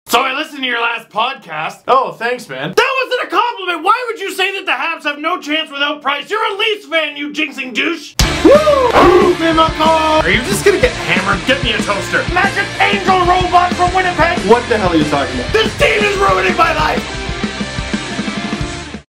So I listened to your last podcast. Oh, thanks, man. That wasn't a compliment. Why would you say that the Habs have no chance without Price? You're a Leafs fan, you jinxing douche. Woo! Are you just gonna get hammered? Get me a toaster. Magic Angel Robot from Winnipeg. What the hell are you talking about? This team is ruining my life.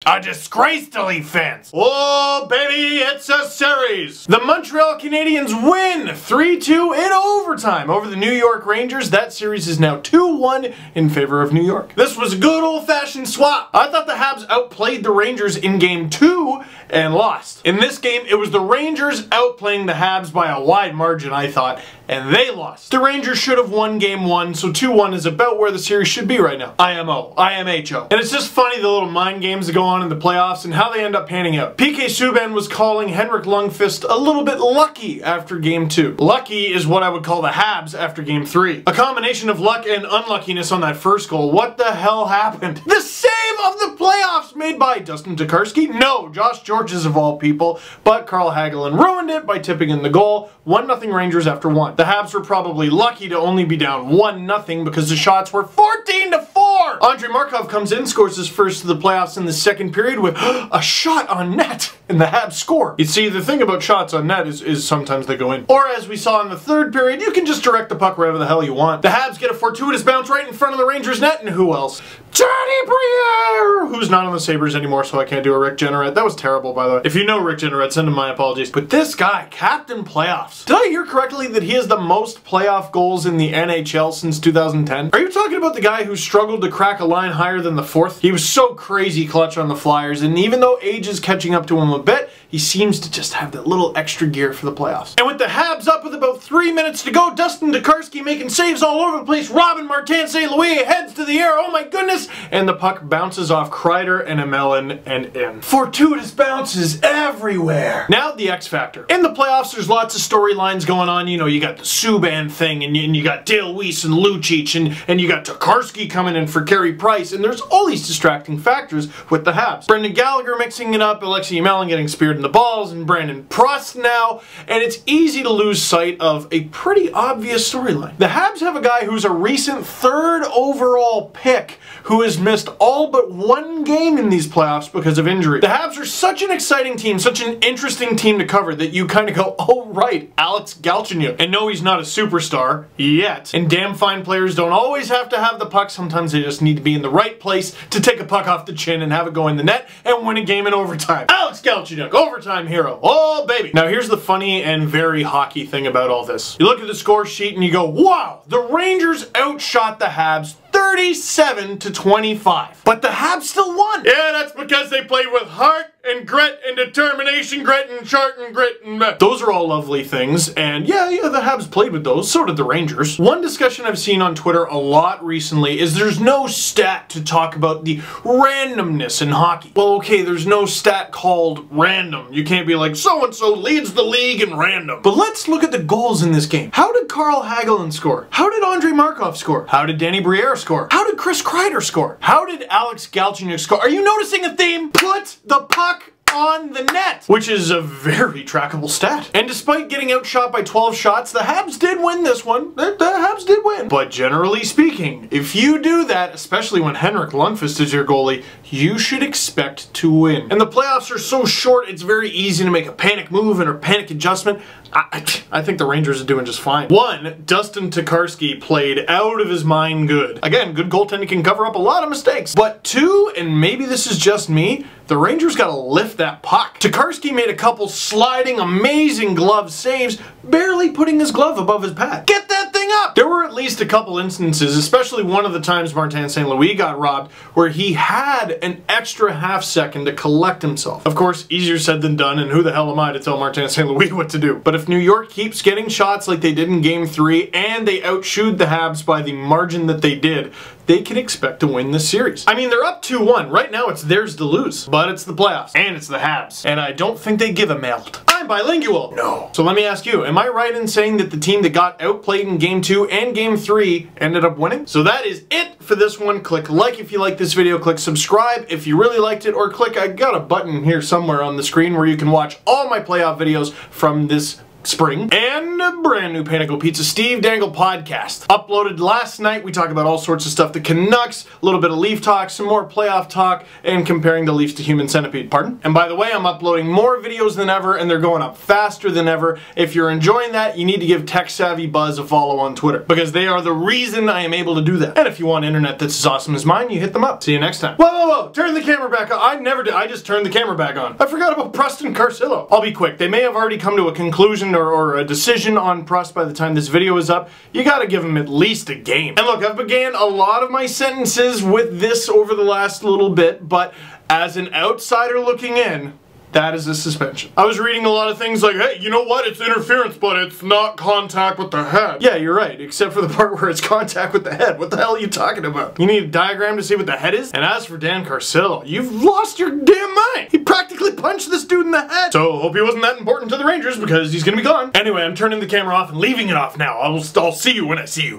A disgrace to Leaf fans. Oh, baby, it's a series. The Montreal Canadiens win 3-2 in overtime over the New York Rangers. That series is now 2-1 in favor of New York. This was a good old-fashioned swap. I thought the Habs outplayed the Rangers in Game 2 and lost. In this game, it was the Rangers outplaying the Habs by a wide margin, I thought, and they lost. The Rangers should have won Game 1, so 2-1 is about where the series should be right now. IMO. IMHO. And it's just funny the little mind games that go on in the playoffs and how they end up panning out. PK Subban was calling Henrik Lundqvist a little bit lucky after Game 2. Lucky is what I would call the Habs after Game 3. A combination of luck and unluckiness on that first goal. What the hell happened? The save of the playoffs made by Dustin Tokarski? No, Josh Georges of all people, but Carl Hagelin ruined it by tipping in the goal. 1-0 Rangers after 1. The Habs were probably lucky to only be down 1-0 because the shots were 14-4! Andrei Markov comes in, scores his first of the playoffs in the second period with a shot on net, and the Habs score. You see, the thing about shots on net is sometimes they go in. Or as we saw in the third period, you can just direct the puck wherever the hell you want. The Habs get a fortuitous bounce right in front of the Rangers net, and who else? Johnny Briere, who's not on the Sabres anymore, so I can't do a Rick Jeanneret. That was terrible, by the way. If you know Rick Jeanneret, send him my apologies. But this guy, Captain Playoffs. Did I hear correctly that he has the most playoff goals in the NHL since 2010? Are you talking about the guy who struggled to crack a line higher than the fourth? He was so crazy clutch on the Flyers, and even though age is catching up to him a bit, he seems to just have that little extra gear for the playoffs. And with the Habs up with about 3 minutes to go, Dustin Tokarski making saves all over the place, Robin Martin St. Louis heads to the air, oh my goodness, and the puck bounces off Kreider and Emelin and in. Fortuitous bounces everywhere. Now the X Factor. In the playoffs, there's lots of storylines going on. You know, you got the Subban thing, and you got Dale Weiss and Lucic, and you got Tokarski coming in for Carey Price, and there's all these distracting factors with the Habs. Brendan Gallagher mixing it up, Alexei Emelin getting speared in the balls, and Brandon Prost now, and it's easy to lose sight of a pretty obvious storyline. The Habs have a guy who's a recent 3rd overall pick who has missed all but 1 game in these playoffs because of injury. The Habs are such an exciting team, such an interesting team to cover that you kind of go, oh right, Alex Galcheyuk. And no, he's not a superstar yet. And damn fine players don't always have to have the puck. Sometimes they just need to be in the right place to take a puck off the chin and have it go in the net and win a game in overtime. Alex Galcheyuk, overtime hero. Oh baby. Now here's the funny and very hockey thing about all this. You look at the score sheet and you go, wow, the Rangers outshot the Habs 37-25. But the Habs still won. Yeah, that's because they played with heart and grit and determination, grit and chart and grit and... Those are all lovely things, and yeah, the Habs played with those, so did the Rangers. One discussion I've seen on Twitter a lot recently is there's no stat to talk about the randomness in hockey. Well, okay, there's no stat called random. You can't be like, so-and-so leads the league in random. But let's look at the goals in this game. How did Carl Hagelin score? How did Andrei Markov score? How did Danny Briere score? How did Chris Kreider score? How did Alex Galchenyuk score? Are you noticing a theme? Put the puck on the net, which is a very trackable stat. And despite getting outshot by 12 shots, the Habs did win this one. The Habs did win. But generally speaking, if you do that, especially when Henrik Lundqvist is your goalie, you should expect to win. And the playoffs are so short, it's very easy to make a panic move and a panic adjustment. I think the Rangers are doing just fine. 1, Dustin Tokarski played out of his mind good. Again, good goaltending can cover up a lot of mistakes. But 2, and maybe this is just me, the Rangers gotta lift that puck. Tokarski made a couple sliding, amazing glove saves, barely putting his glove above his pad. Get that thing up! There were at least a couple instances, especially one of the times Martin St. Louis got robbed, where he had an extra half second to collect himself. Of course, easier said than done, and who the hell am I to tell Martin St. Louis what to do? But if New York keeps getting shots like they did in Game 3, and they outshooed the Habs by the margin that they did, they can expect to win this series. I mean, they're up 2-1. Right now, it's theirs to lose. But it's the playoffs. And it's the Habs. And I don't think they give a melt. I'm bilingual. No. So let me ask you, am I right in saying that the team that got outplayed in Game 2 and Game 3 ended up winning? So that is it for this one. Click like if you like this video. Click subscribe if you really liked it. Or click, I got a button here somewhere on the screen where you can watch all my playoff videos from this spring. And a brand new Panacle Pizza Steve Dangle podcast. Uploaded last night. We talk about all sorts of stuff. The Canucks, a little bit of Leaf talk, some more playoff talk, and comparing the Leafs to Human Centipede. Pardon? And by the way, I'm uploading more videos than ever, and they're going up faster than ever. If you're enjoying that, you need to give Tech Savvy Buzz a follow on Twitter, because they are the reason I am able to do that. And if you want internet that's as awesome as mine, you hit them up. See you next time. Whoa, whoa, whoa! Turn the camera back on. I never did. I just turned the camera back on. I forgot about Prust and Carcillo. I'll be quick. They may have already come to a conclusion or a decision on Prust by the time this video is up. You gotta give him at least a game. And look, I've began a lot of my sentences with this over the last little bit, but as an outsider looking in, that is a suspension. I was reading a lot of things like, hey, you know what? It's interference, but it's not contact with the head. Yeah, you're right, except for the part where it's contact with the head. What the hell are you talking about? You need a diagram to see what the head is? And as for Dan Carcillo, you've lost your damn mind. He practically punched this dude in the head. So, hope he wasn't that important to the Rangers, because he's gonna be gone. Anyway, I'm turning the camera off and leaving it off now. I'll see you when I see you.